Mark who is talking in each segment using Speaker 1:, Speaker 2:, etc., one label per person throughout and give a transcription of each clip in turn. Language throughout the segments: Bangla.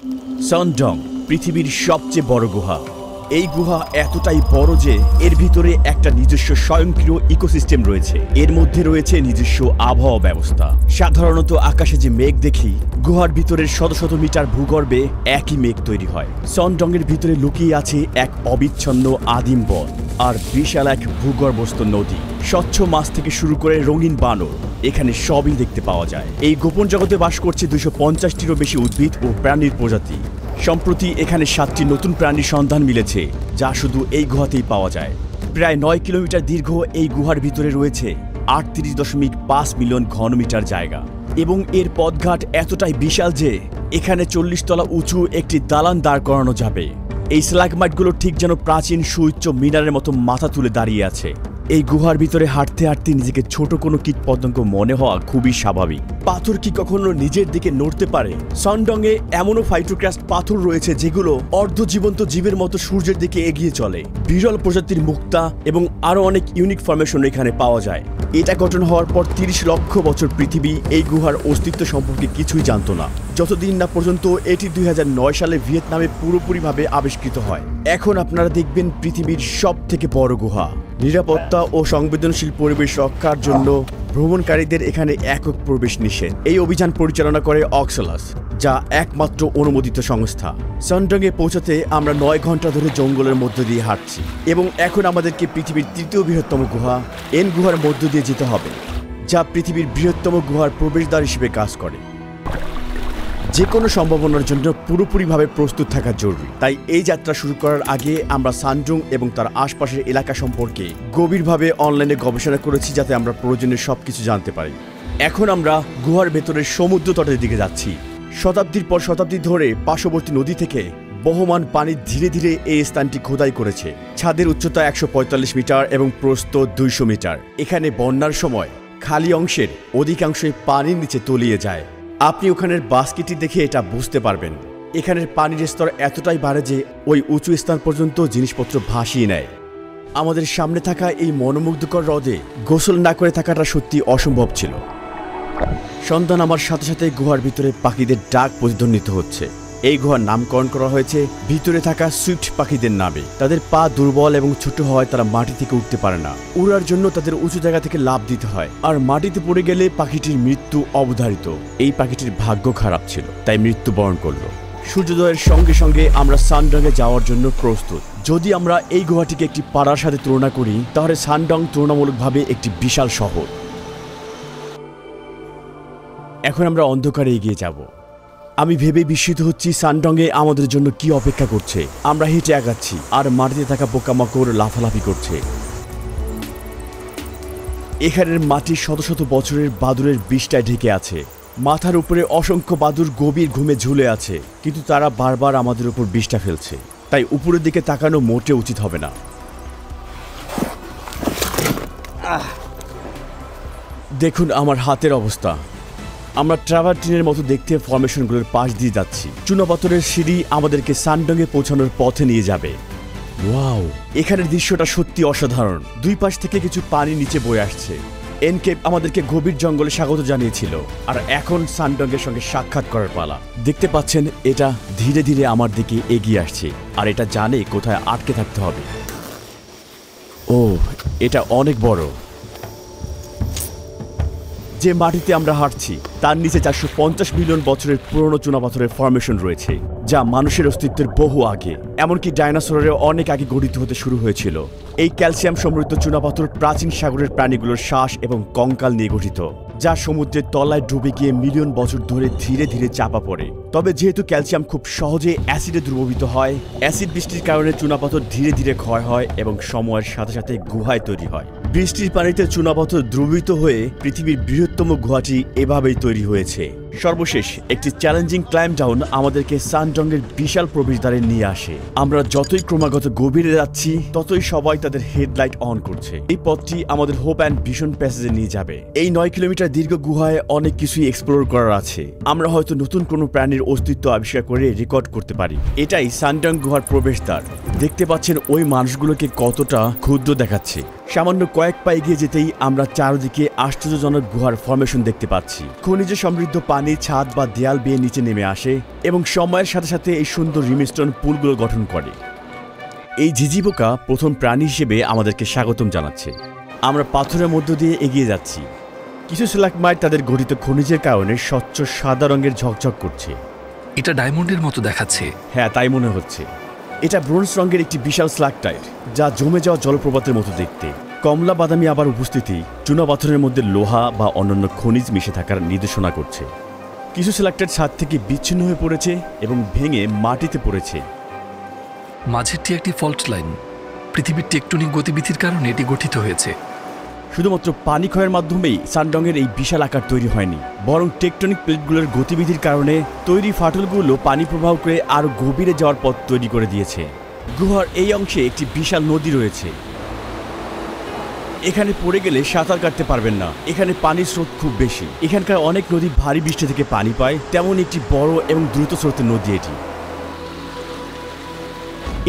Speaker 1: সানডং পৃথিবীর সবচেয়ে বড় গুহা। এই গুহা এতটাই বড় যে এর ভিতরে একটা নিজস্ব স্বয়ংক্রিয় ইকোসিস্টেম রয়েছে। এর মধ্যে রয়েছে নিজস্ব আবহাওয়া ব্যবস্থা। সাধারণত আকাশে যে মেঘ দেখি, গুহার ভিতরের শত শত মিটার ভূগর্ভে একই মেঘ তৈরি হয়। সানডং এর ভিতরে লুকিয়ে আছে এক অবিচ্ছন্ন আদিম বন আর বিশাল এক ভূগর্ভস্থ নদী। স্বচ্ছ মাছ থেকে শুরু করে রঙিন বানর, এখানে সবই দেখতে পাওয়া যায়। এই গোপন জগতে বাস করছে 250টিরও বেশি উদ্ভিদ ও প্রাণীর প্রজাতি। সম্প্রতি এখানে 7টি নতুন প্রাণীর সন্ধান মিলেছে, যা শুধু এই গুহাতেই পাওয়া যায়। প্রায় 9 কিলোমিটার দীর্ঘ এই গুহার ভিতরে রয়েছে 38.5 মিলিয়ন ঘনমিটার জায়গা এবং এর পথঘাট এতটাই বিশাল যে এখানে 40 তলা উঁচু একটি দালান দাঁড় করানো যাবে। এই স্ট্যালাগমাইটগুলো ঠিক যেন প্রাচীন সুউচ্চ মিনারের মতো মাথা তুলে দাঁড়িয়ে আছে। এই গুহার ভিতরে হাঁটতে হাঁটতে নিজেকে ছোট কোনো কীটপতঙ্গ মনে হওয়া খুবই স্বাভাবিক। পাথর কি কখনো নিজের দিকে নড়তে পারে? সানডংয়ে এমনও ফাইটোক্রাস্ট পাথর রয়েছে যেগুলো অর্ধজীবন্ত জীবের মতো সূর্যের দিকে এগিয়ে চলে। বিরল প্রজাতির মুক্তা এবং আরও অনেক ইউনিক ফরমেশন এখানে পাওয়া যায়। এটা গঠন হওয়ার পর 30 লক্ষ বছর পৃথিবী এই গুহার অস্তিত্ব সম্পর্কে কিছুই জানত না, যতদিন না পর্যন্ত এটি 2009 সালে ভিয়েতনামে পুরোপুরিভাবে আবিষ্কৃত হয়। এখন আপনারা দেখবেন পৃথিবীর সব থেকে বড় গুহা। নিরাপত্তা ও সংবেদনশীল পরিবেশ রক্ষার জন্য ভ্রমণকারীদের এখানে একক প্রবেশ নিষেধ। এই অভিযান পরিচালনা করে অক্সালাস, যা একমাত্র অনুমোদিত সংস্থা। সানডংয়ে পৌঁছাতে আমরা 9 ঘন্টা ধরে জঙ্গলের মধ্য দিয়ে হাঁটছি এবং এখন আমাদেরকে পৃথিবীর 3য় বৃহত্তম গুহা এন গুহার মধ্য দিয়ে যেতে হবে, যা পৃথিবীর বৃহত্তম গুহার প্রবেশদ্বার হিসেবে কাজ করে। যে কোনো সম্ভাবনার জন্য পুরোপুরিভাবে প্রস্তুত থাকা জরুরি। তাই এই যাত্রা শুরু করার আগে আমরা সানডং এবং তার আশপাশের এলাকা সম্পর্কে গভীরভাবে অনলাইনে গবেষণা করেছি, যাতে আমরা প্রয়োজনীয় সবকিছু জানতে পারি। এখন আমরা গুহার ভেতরের সমুদ্র তটের দিকে যাচ্ছি। শতাব্দীর পর শতাব্দী ধরে পার্শ্ববর্তী নদী থেকে বহমান পানি ধীরে ধীরে এই স্থানটি খোদাই করেছে। ছাদের উচ্চতা 145 মিটার এবং প্রস্থ 200 মিটার। এখানে বন্যার সময় খালি অংশের অধিকাংশই পানির নিচে তলিয়ে যায়। আপনি ওখানের বাস্কেটটি দেখে এটা বুঝতে পারবেন। এখানের পানির স্তর এতটাই বাড়ে যে ওই উঁচু স্থান পর্যন্ত জিনিসপত্র ভাসিয়ে নেয়। আমাদের সামনে থাকা এই মনোমুগ্ধকর হ্রদে গোসল না করে থাকাটা সত্যি অসম্ভব ছিল। সন্ধান আমার সাথে সাথে গুহার ভিতরে পাখিদের ডাক প্রতিধ্বনিত হচ্ছে। এই গুহার নামকরণ করা হয়েছে ভিতরে থাকা সুইফট পাখিদের নামে। তাদের পা দুর্বল এবং ছোট হওয়ায় তারা মাটি থেকে উঠতে পারে না। উড়ার জন্য তাদের উঁচু জায়গা থেকে লাফ দিতে হয়, আর মাটিতে পড়ে গেলে পাখিটির মৃত্যু অবধারিত। এই পাখিটির ভাগ্য খারাপ ছিল, তাই মৃত্যুবরণ করল। সূর্যোদয়ের সঙ্গে সঙ্গে আমরা সানডংয়ে যাওয়ার জন্য প্রস্তুত। যদি আমরা এই গুহাটিকে একটি পাড়ার সাথে তুলনা করি, তাহলে সানডং তুলনামূলকভাবে একটি বিশাল শহর। এখন আমরা অন্ধকারে এগিয়ে যাব। আমি ভেবে বিস্মিত হচ্ছি সানডংয়ে আমাদের জন্য কি অপেক্ষা করছে। আমরা হেঁটে আগাচ্ছি আর মাটিতে থাকা পোকামাকড় লাফালাফি করছে। এখানের মাটি শত শত বছরের বাদুড়ের বিষটায় ঢেকে আছে। মাথার উপরে অসংখ্য বাদুড় গভীর ঘুমে ঝুলে আছে, কিন্তু তারা বারবার আমাদের উপর বিষটা ফেলছে। তাই উপরের দিকে তাকানো মোটেও উচিত হবে না। দেখুন আমার হাতের অবস্থা। আমরা ট্রাভার্টিনের মতো দেখতে ফরমেশনগুলোর পাশ দিয়ে যাচ্ছি। চুনাপাথরের সিঁড়ি আমাদেরকে সানডংয়ে পৌঁছানোর পথে নিয়ে যাবে। ওয়াও, এখানের দৃশ্যটা সত্যি অসাধারণ। দুই পাশ থেকে কিছু পানি নিচে বয়ে আসছে। এনকেপ আমাদেরকে গভীর জঙ্গলে স্বাগত জানিয়েছিল, আর এখন সানডংয়ের সঙ্গে সাক্ষাৎ করার পালা। দেখতে পাচ্ছেন, এটা ধীরে ধীরে আমার দিকে এগিয়ে আসছে, আর এটা জানে কোথায় আটকে থাকতে হবে। ও, এটা অনেক বড়। যে মাটিতে আমরা হাঁটছি তার নিচে 450 মিলিয়ন বছরের পুরনো চুনাপাথরের ফরমেশন রয়েছে, যা মানুষের অস্তিত্বের বহু আগে, এমনকি ডাইনোসরের অনেক আগে গঠিত হতে শুরু হয়েছিল। এই ক্যালসিয়াম সমৃদ্ধ চুনাপাথর প্রাচীন সাগরের প্রাণীগুলোর শ্বাস এবং কঙ্কাল নিয়ে গঠিত, যা সমুদ্রের তলায় ডুবে গিয়ে মিলিয়ন বছর ধরে ধীরে ধীরে চাপা পড়ে। তবে যেহেতু ক্যালসিয়াম খুব সহজে অ্যাসিডে দ্রবীভূত হয়, অ্যাসিড বৃষ্টির কারণে চুনাপাথর ধীরে ধীরে ক্ষয় হয় এবং সময়ের সাথে সাথে গুহায় তৈরি হয়। বৃষ্টির পানিতে চুনাপাথর দ্রবীভূত হয়ে পৃথিবীর বৃহত্তম গুহাটি এভাবেই তৈরি হয়েছে। সর্বশেষ একটি চ্যালেঞ্জিং ক্লাইম্ব ডাউন আমাদেরকে সানডংয়ের বিশাল প্রবেশদ্বারে নিয়ে আসে। আমরা যতই ক্রমাগত গভীরে যাচ্ছি, ততই সবাই তাদের হেডলাইট অন করছে। এই পথটি আমাদের হোপ অ্যান্ড ভিশন প্যাসেজে নিয়ে যাবে। এই 9 কিলোমিটার দীর্ঘ গুহায় অনেক কিছুই এক্সপ্লোর করার আছে। আমরা হয়তো নতুন কোনো প্রাণীর অস্তিত্ব আবিষ্কার করে রেকর্ড করতে পারি। এটাই সানডং গুহার প্রবেশদ্বার। দেখতে পাচ্ছেন ওই মানুষগুলোকে কতটা ক্ষুদ্র দেখাচ্ছে। সামান্য কয়েক পা এগিয়ে যেতেই আমরা চারদিকে আশ্চর্যজনক গুহার ফরমেশন দেখতে পাচ্ছি। খনিজে সমৃদ্ধ পানি ছাদ বা দেয়াল বেয়ে নিচে নেমে আসে এবং সময়ের সাথে সাথে এই সুন্দর রিমিস্টন পুলগুলো গঠন করে। এই ঝিঝিপোকা প্রথম প্রাণী হিসেবে আমাদেরকে স্বাগতম জানাচ্ছে। আমরা পাথরের মধ্য দিয়ে এগিয়ে যাচ্ছি। কিছু স্ট্যালাগমাইট তাদের গঠিত খনিজের কারণে স্বচ্ছ সাদা রঙের ঝকঝক করছে।
Speaker 2: এটা ডায়মন্ডের মতো দেখাচ্ছে।
Speaker 1: হ্যাঁ, তাই মনে হচ্ছে। এটা ব্রোঞ্জ রঙের একটি বিশাল স্ট্যালাকটাইট, যা জমে যাওয়া জলপ্রপাতের মতো দেখতে। কমলা বাদামি আবার উপস্থিতি চুনা পাথরের মধ্যে লোহা বা অন্যান্য খনিজ মিশে থাকার নির্দেশনা করছে। কিছু স্ট্যালাকটাইট ছাদ থেকে বিচ্ছিন্ন হয়ে পড়েছে এবং ভেঙে মাটিতে পড়েছে।
Speaker 2: মাঝেরটি একটি ফল্ট লাইন। পৃথিবীর টেকটনিক গতিবিধির কারণে এটি গঠিত হয়েছে।
Speaker 1: শুধুমাত্র পানি ক্ষয়ের মাধ্যমেই সানডংয়ের এই বিশাল আকার তৈরি হয়নি, বরং টেকটনিক প্লেটগুলোর গতিবিধির কারণে তৈরি ফাটলগুলো পানি প্রবাহ করে আরও গভীরে যাওয়ার পথ তৈরি করে দিয়েছে। গুহার এই অংশে একটি বিশাল নদী রয়েছে। এখানে পড়ে গেলে সাঁতার কাটতে পারবেন না। এখানে পানির স্রোত খুব বেশি। এখানকার অনেক নদী ভারী বৃষ্টি থেকে পানি পায়, তেমন একটি বড় এবং দ্রুত স্রোতের নদী এটি।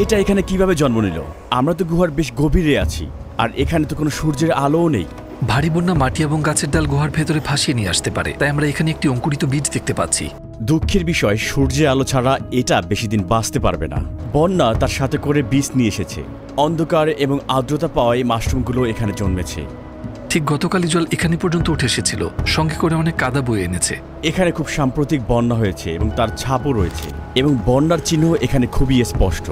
Speaker 1: এটা এখানে কিভাবে জন্ম নিল? আমরা তো গুহার বেশ গভীরে আছি, আর এখানে তো কোনো সূর্যের আলোও নেই।
Speaker 2: ভারী বন্যা মাটি এবং গাছের ডাল গুহার ভেতরে ভাসিয়ে নিয়ে আসতে পারে, তাই আমরা এখানে একটি অঙ্কুরিত বীজ দেখতে পাচ্ছি।
Speaker 1: দুঃখের বিষয়, সূর্যের আলো ছাড়া এটা বেশি দিন বাঁচতে পারবে না। বন্যা তার সাথে করে বীজ নিয়ে এসেছে। অন্ধকার এবং আর্দ্রতা পাওয়ায় মাশরুমগুলো এখানে জন্মেছে।
Speaker 2: ঠিক গতকালই জল এখানে পর্যন্ত উঠে এসেছিল, সঙ্গে করে অনেক কাদা বয়ে এনেছে।
Speaker 1: এখানে খুব সাম্প্রতিক বন্যা হয়েছে এবং তার ছাপও রয়েছে, এবং বন্যার চিহ্ন এখানে খুবই স্পষ্ট।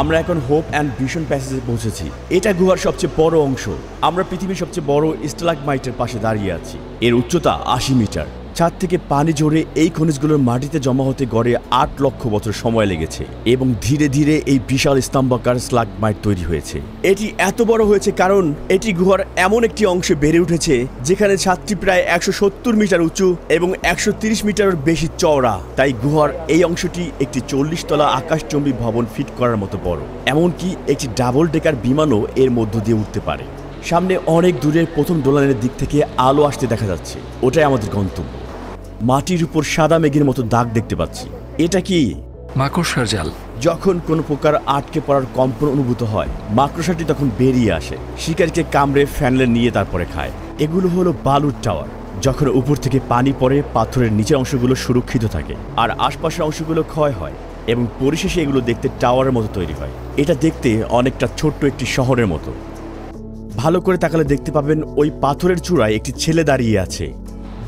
Speaker 1: আমরা এখন হোপ অ্যান্ড ভিশন প্যাসেজে পৌঁছেছি। এটা গুহার সবচেয়ে বড় অংশ। আমরা পৃথিবীর সবচেয়ে বড় স্ট্যালাগমাইটের পাশে দাঁড়িয়ে আছি। এর উচ্চতা 80 মিটার। ছাদ থেকে পানি ঝরে এই খনিজগুলোর মাটিতে জমা হতে গড়ে 8 লক্ষ বছর সময় লেগেছে, এবং ধীরে ধীরে এই বিশাল স্তম্ভাকার স্ট্যালাগমাইট তৈরি হয়েছে। এটি এত বড় হয়েছে কারণ এটি গুহার এমন একটি অংশে বেড়ে উঠেছে যেখানে ছাদটি প্রায় 170 মিটার উঁচু এবং 130 মিটারের বেশি চওড়া। তাই গুহার এই অংশটি একটি 40 তলা আকাশচুম্বী ভবন ফিট করার মতো বড়। এমনকি একটি ডাবল ডেকার বিমানও এর মধ্য দিয়ে উঠতে পারে। সামনে অনেক দূরের প্রথম ডোলানের দিক থেকে আলো আসতে দেখা যাচ্ছে। ওটাই আমাদের গন্তব্য। মাটির উপর সাদা মেঘের মতো দাগ দেখতে পাচ্ছি। এটা কি?
Speaker 2: মাকড়সার জাল।
Speaker 1: যখন কোনো প্রকার আটকে পড়ার কম্পন অনুভূত হয়, মাকড়সাটি তখন বেরিয়ে আসে, শিকারীকে কামড়ে ফ্যানলে নিয়ে তারপরে খায়। এগুলো হলো বালুর টাওয়ার। যখন উপর থেকে পানি পড়ে, পাথরের নিচের অংশগুলো সুরক্ষিত থাকে আর আশপাশের অংশগুলো ক্ষয় হয়, এবং পরিশেষে এগুলো দেখতে টাওয়ারের মতো তৈরি হয়। এটা দেখতে অনেকটা ছোট্ট একটি শহরের মতো। ভালো করে তাকালে দেখতে পাবেন ওই পাথরের চূড়ায় একটি ছেলে দাঁড়িয়ে আছে।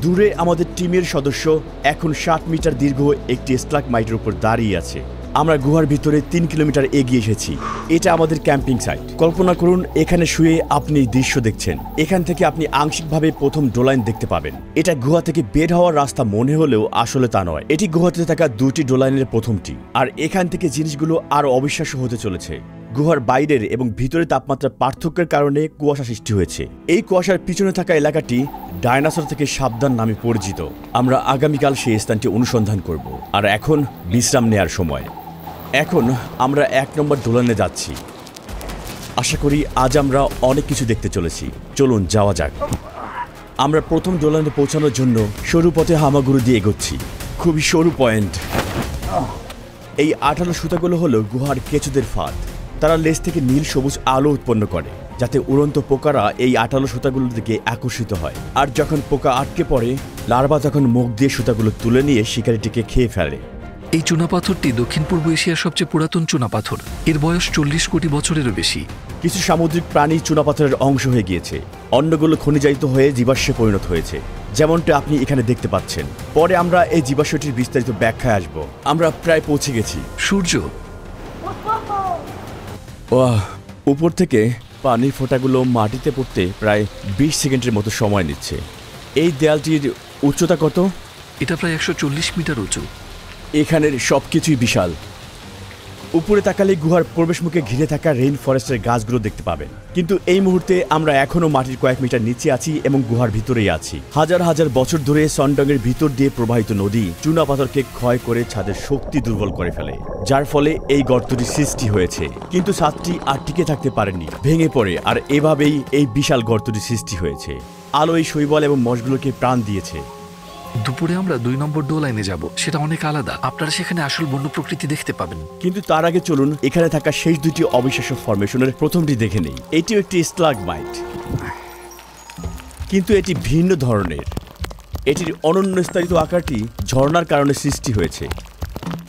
Speaker 1: দূরে আমাদের টিমের সদস্য এখন 60 মিটার দীর্ঘ একটি স্ট্যালাগমাইটের উপর দাঁড়িয়ে আছে। আমরা গুহার ভিতরে 3 কিলোমিটার এগিয়ে এসেছি। এটা আমাদের ক্যাম্পিং সাইট। কল্পনা করুন এখানে শুয়ে আপনি দৃশ্য দেখছেন। এখান থেকে আপনি আংশিকভাবে প্রথম ডোলাইন দেখতে পাবেন। এটা গুহা থেকে বের হওয়ার রাস্তা মনে হলেও আসলে তা নয়। এটি গুহাতে থাকা 2টি ডোলাইনের প্রথমটি, আর এখান থেকে জিনিসগুলো আরো অবিশ্বাস্য হতে চলেছে। গুহার বাইরের এবং ভিতরে তাপমাত্রার পার্থক্যের কারণে কুয়াশা সৃষ্টি হয়েছে। এই কুয়াশার পিছনে থাকা এলাকাটি ডায়নোসর থেকে সাবধান নামে পরিচিত। আমরা আগামীকাল সেই স্থানটি অনুসন্ধান করব, আর এখন বিশ্রাম নেয়ার সময়। এখন আমরা 1 নম্বর ডোলানে যাচ্ছি। আশা করি আজ আমরা অনেক কিছু দেখতে চলেছি। চলুন যাওয়া যাক। আমরা প্রথম ডোলানে পৌঁছানোর জন্য সরু পথে হামাগুড়ি দিয়ে এগোচ্ছি। খুবই সরু পয়েন্ট। এই 18 সুতাগুলো হলো গুহার কেঁচুদের ফাঁদ। তারা লেজ থেকে নীল সবুজ আলো উৎপন্ন করে, যাতে উড়ন্ত পোকারা এই 18 সুতাগুলোর দিকে আকর্ষিত হয়। আর যখন পোকা আটকে পড়ে, লার্ভা তখন মুখ দিয়ে সুতাগুলো তুলে নিয়ে শিকারিটিকে খেয়ে ফেলে।
Speaker 2: এই চুনাপাথরটি দক্ষিণ পূর্ব এশিয়ার সবচেয়ে পুরাতন চুনাপাথর। এর বয়স 40 কোটি বছরেরও বেশি।
Speaker 1: কিছু সামুদ্রিক প্রাণী চুনাপাথরের অংশ হয়ে গিয়েছে, অন্যগুলো খনিজায়িত হয়ে জীবাশ্মে পরিণত হয়েছে, যেমনটা আপনি এখানে দেখতে পাচ্ছেন। পরে আমরা এই জীবাশ্মটির বিস্তারিত ব্যাখ্যায় আসব। আমরা প্রায় পৌঁছে গেছি।
Speaker 2: সূর্য।
Speaker 1: উপর থেকে পানির ফোঁটাগুলো মাটিতে পড়তে প্রায় 20 সেকেন্ডের মতো সময় নিচ্ছে। এই দেয়ালটির উচ্চতা কত?
Speaker 2: এটা প্রায় 140 মিটার উঁচু।
Speaker 1: এখানের সবকিছুই বিশাল। উপরে তাকালে গুহার প্রবেশমুখে ঘিরে থাকা রেইন ফরেস্টের গাছগুলো দেখতে পাবেন। কিন্তু এই মুহূর্তে আমরা এখনো মাটির কয়েক মিটার নিচে আছি এবং গুহার ভিতরেই আছি। হাজার হাজার বছর ধরে সনডংয়ের ভিতর দিয়ে প্রবাহিত নদী চুনা পাথরকে ক্ষয় করে ছাদের শক্তি দুর্বল করে ফেলে, যার ফলে এই গর্তটি সৃষ্টি হয়েছে। কিন্তু ছাদটি আর টিকে থাকতে পারেনি, ভেঙে পড়ে, আর এভাবেই এই বিশাল গর্তটি সৃষ্টি হয়েছে। আলো এই শৈবাল এবং মশগুলোকে প্রাণ দিয়েছে।
Speaker 2: দুপুরে আমরা 2 নম্বর ডো লাইনে যাব, সেটা অনেক আলাদা। আপনারা সেখানে আসল বন্য প্রকৃতি দেখতে পাবেন।
Speaker 1: কিন্তু তার আগে চলুন এখানে থাকা শেষ দুটি অবিশ্বাস্য ফরমেশনের প্রথমটি দেখে নেই। এটিও একটি স্ট্যালাগমাইট, কিন্তু এটি ভিন্ন ধরনের। এটির অনন্য স্তরিত আকারটি ঝর্ণার কারণে সৃষ্টি হয়েছে।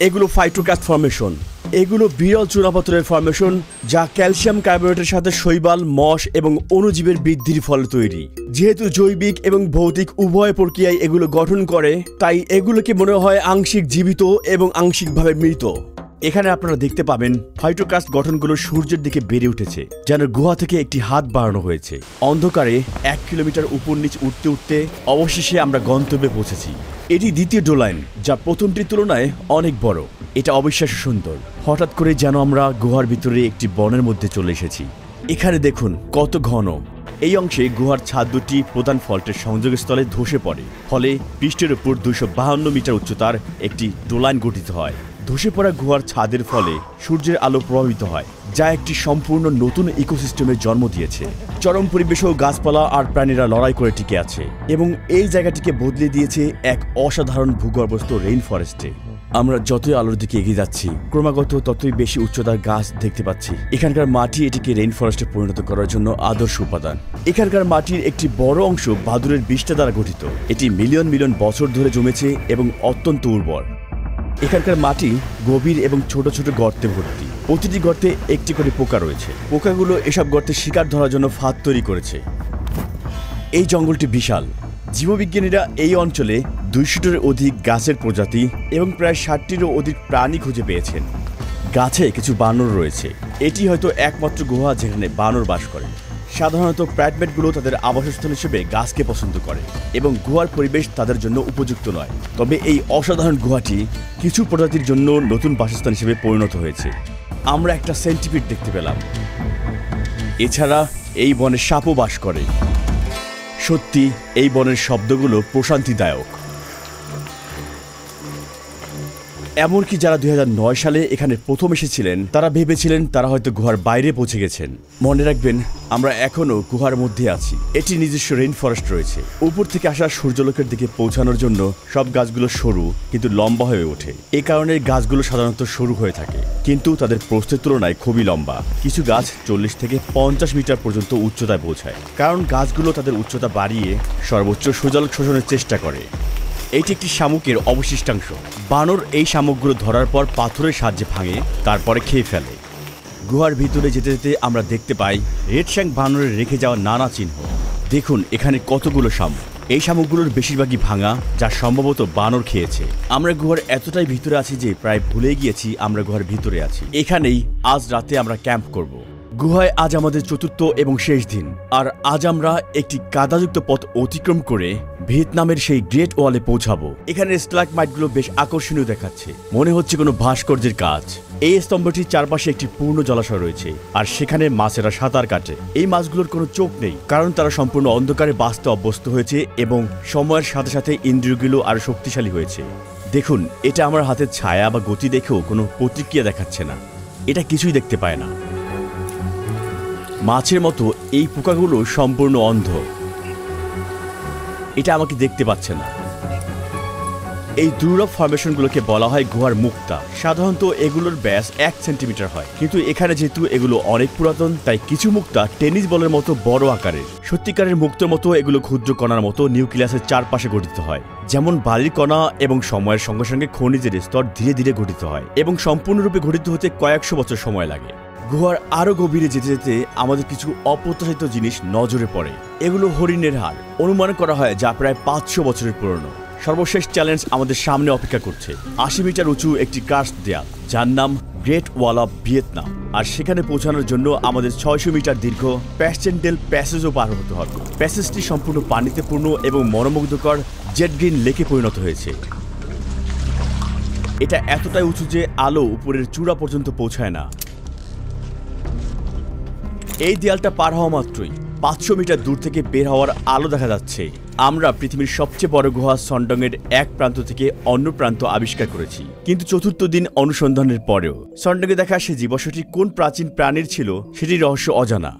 Speaker 1: এগুলো ফাইটোক্রাস্ট ফরমেশন। এগুলো বিরল চুনাপাথরের ফরমেশন, যা ক্যালসিয়াম কার্বোনেটের সাথে শৈবাল, মশ এবং অণুজীবের বৃদ্ধির ফলে তৈরি। যেহেতু জৈবিক এবং ভৌতিক উভয় প্রক্রিয়ায় এগুলো গঠন করে, তাই এগুলোকে মনে হয় আংশিক জীবিত এবং আংশিকভাবে মৃত। এখানে আপনারা দেখতে পাবেন ফাইটোক্রাস্ট গঠনগুলো সূর্যের দিকে বেড়ে উঠেছে, যেন গুহা থেকে একটি হাত বাড়ানো হয়েছে। অন্ধকারে 1 কিলোমিটার উপর নিচ উঠতে উঠতে অবশেষে আমরা গন্তব্যে পৌঁছেছি। এটি দ্বিতীয় ডোলাইন, যা প্রথমটির তুলনায় অনেক বড়। এটা অবিশ্বাস্য সুন্দর। হঠাৎ করে যেন আমরা গুহার ভিতরে একটি বনের মধ্যে চলে এসেছি। এখানে দেখুন কত ঘন। এই অংশে গুহার ছাদ দুটি প্রধান ফল্টের সংযোগস্থলে ধসে পড়ে, ফলে পৃষ্ঠের উপর 252 মিটার উচ্চতার একটি ডোলাইন গঠিত হয়। ধসে পড়া গুহার ছাদের ফলে সূর্যের আলো প্রভাবিত হয়, যা একটি সম্পূর্ণ নতুন ইকোসিস্টেমের জন্ম দিয়েছে। চরম পরিবেশেও গাছপালা আর প্রাণীরা লড়াই করে টিকে আছে, এবং এই জায়গাটিকে বদলে দিয়েছে এক অসাধারণ ভূগর্ভস্থ রেইন ফরেস্টে। আমরা যতই আলোর দিকে এগিয়ে যাচ্ছি, ক্রমাগত ততই বেশি উচ্চতার গাছ দেখতে পাচ্ছি। এখানকার মাটি এটিকে রেইন ফরেস্টে পরিণত করার জন্য আদর্শ উপাদান। এখানকার মাটির একটি বড় অংশ বাদুড়ের বিষ্ঠা দ্বারা গঠিত। এটি মিলিয়ন মিলিয়ন বছর ধরে জমেছে এবং অত্যন্ত উর্বর। এখানকার মাটি গভীর এবং ছোট ছোট গর্তে ভর্তি। প্রতিটি গর্তে একটি করে পোকা রয়েছে। পোকাগুলো এসব গর্তে শিকার ধরার জন্য ফাঁদ তৈরি করেছে। এই জঙ্গলটি বিশাল। জীববিজ্ঞানীরা এই অঞ্চলে 200-টির অধিক গাছের প্রজাতি এবং প্রায় 60-টিরও অধিক প্রাণী খুঁজে পেয়েছেন। গাছে কিছু বানর রয়েছে। এটি হয়তো একমাত্র গুহা যেখানে বানর বাস করে। সাধারণত প্রাইমেটগুলো তাদের আবাসস্থল হিসেবে গাছকে পছন্দ করে, এবং গুহার পরিবেশ তাদের জন্য উপযুক্ত নয়। তবে এই অসাধারণ গুহাটি কিছু প্রজাতির জন্য নতুন বাসস্থান হিসেবে পরিণত হয়েছে। আমরা একটা সেন্টিপিড দেখতে পেলাম। এছাড়া এই বনে সাপও বাস করে। সত্যি এই বনের শব্দগুলো প্রশান্তিদায়ক। এমনকি যারা 2009 সালে এখানে প্রথম এসেছিলেন, তারা ভেবেছিলেন তারা হয়তো গুহার বাইরে পৌঁছে গেছেন। মনে রাখবেন, আমরা এখনও গুহার মধ্যে আছি। এটি নিজস্ব রেইন ফরেস্ট রয়েছে। উপর থেকে আসা সূর্যালোকের দিকে পৌঁছানোর জন্য সব গাছগুলো সরু কিন্তু লম্বা হয়ে ওঠে। এই কারণে গাছগুলো সাধারণত সরু হয়ে থাকে, কিন্তু তাদের প্রস্থের তুলনায় খুবই লম্বা। কিছু গাছ 40 থেকে 50 মিটার পর্যন্ত উচ্চতায় পৌঁছায়, কারণ গাছগুলো তাদের উচ্চতা বাড়িয়ে সর্বোচ্চ সূর্যালোক শোষণের চেষ্টা করে। এটি একটি শামুকের অবশিষ্টাংশ। বানর এই শামুকগুলো ধরার পর পাথরের সাহায্যে ভাঙে, তারপরে খেয়ে ফেলে। গুহার ভিতরে যেতে যেতে আমরা দেখতে পাই রেড শ্যাঙ্ক বানরের রেখে যাওয়া নানা চিহ্ন। দেখুন এখানে কতগুলো শামুক। এই শামুকগুলোর বেশিরভাগই ভাঙা, যা সম্ভবত বানর খেয়েছে। আমরা গুহার এতটাই ভিতরে আছি যে প্রায় ভুলে গিয়েছি আমরা গুহার ভিতরে আছি। এখানেই আজ রাতে আমরা ক্যাম্প করব। গুহায় আজ আমাদের চতুর্থ এবং শেষ দিন, আর আজ আমরা একটি কাদাযুক্ত পথ অতিক্রম করে ভিয়েতনামের সেই গ্রেট ওয়ালে পৌঁছাবো। এখানে স্ট্যালাগমাইটগুলো বেশ আকর্ষণীয় দেখাচ্ছে, মনে হচ্ছে কোনো ভাস্কর্যের কাজ। এই স্তম্ভটির চারপাশে একটি পূর্ণ জলাশয় রয়েছে, আর সেখানে মাছেরা সাঁতার কাটে। এই মাছগুলোর কোনো চোখ নেই, কারণ তারা সম্পূর্ণ অন্ধকারে বাঁচতে অভ্যস্ত হয়েছে এবং সময়ের সাথে সাথে ইন্দ্রিয়গুলো আরো শক্তিশালী হয়েছে। দেখুন, এটা আমার হাতের ছায়া বা গতি দেখেও কোনো প্রতিক্রিয়া দেখাচ্ছে না। এটা কিছুই দেখতে পায় না। মাছের মতো এই পোকাগুলো সম্পূর্ণ অন্ধ। এটা আমাকে দেখতে পাচ্ছে না। এই দুর্লভ ফরমেশনগুলোকে বলা হয় গুহার মুক্তা। সাধারণত এগুলোর ব্যাস 1 সেন্টিমিটার হয়, কিন্তু এখানে যেহেতু এগুলো অনেক পুরাতন, তাই কিছু মুক্তা টেনিস বলের মতো বড় আকারের। সত্যিকারের মুক্তার মতো এগুলো ক্ষুদ্র কণার মতো নিউক্লিয়াসের চারপাশে গঠিত হয়। যেমন বালির কণা, এবং সময়ের সঙ্গে সঙ্গে খনিজের স্তর ধীরে ধীরে গঠিত হয়, এবং সম্পূর্ণরূপে গঠিত হতে কয়েকশো বছর সময় লাগে। গুহার আরো গভীরে যেতে যেতে আমাদের কিছু অপ্রত্যাশিত জিনিস নজরে পড়ে। এগুলো হরিণের হাড়। অনুমান করা হয় যা প্রায় 500 বছরের পুরনো। সর্বশেষ চ্যালেঞ্জ আমাদের সামনে অপেক্ষা করছে। 80 মিটার উঁচু একটি কার্স্ট দেয়াল, যার নাম গ্রেট ওয়াল অফ ভিয়েতনাম। আর সেখানে পৌঁছানোর জন্য আমাদের 600 মিটার দীর্ঘ প্যাসচেন্টেল প্যাসেজও পার হতে হবে। প্যাসেজটি সম্পূর্ণ পানিতে পূর্ণ এবং মনোমুগ্ধকর জেড গ্রিন লেকে পরিণত হয়েছে। এটা এতটাই উঁচু যে আলো উপরের চূড়া পর্যন্ত পৌঁছায় না। এই দেয়ালটা পার হওয়া মাত্রই 500 মিটার দূর থেকে বের হওয়ার আলো দেখা যাচ্ছে। আমরা পৃথিবীর সবচেয়ে বড় গুহা সন্ডংয়ের এক প্রান্ত থেকে অন্য প্রান্ত আবিষ্কার করেছি, কিন্তু চতুর্থ দিন অনুসন্ধানের পরেও সন্ডংয়ে দেখা সে জীবাশ্মটি কোন প্রাচীন প্রাণীর ছিল সেটির রহস্য অজানা।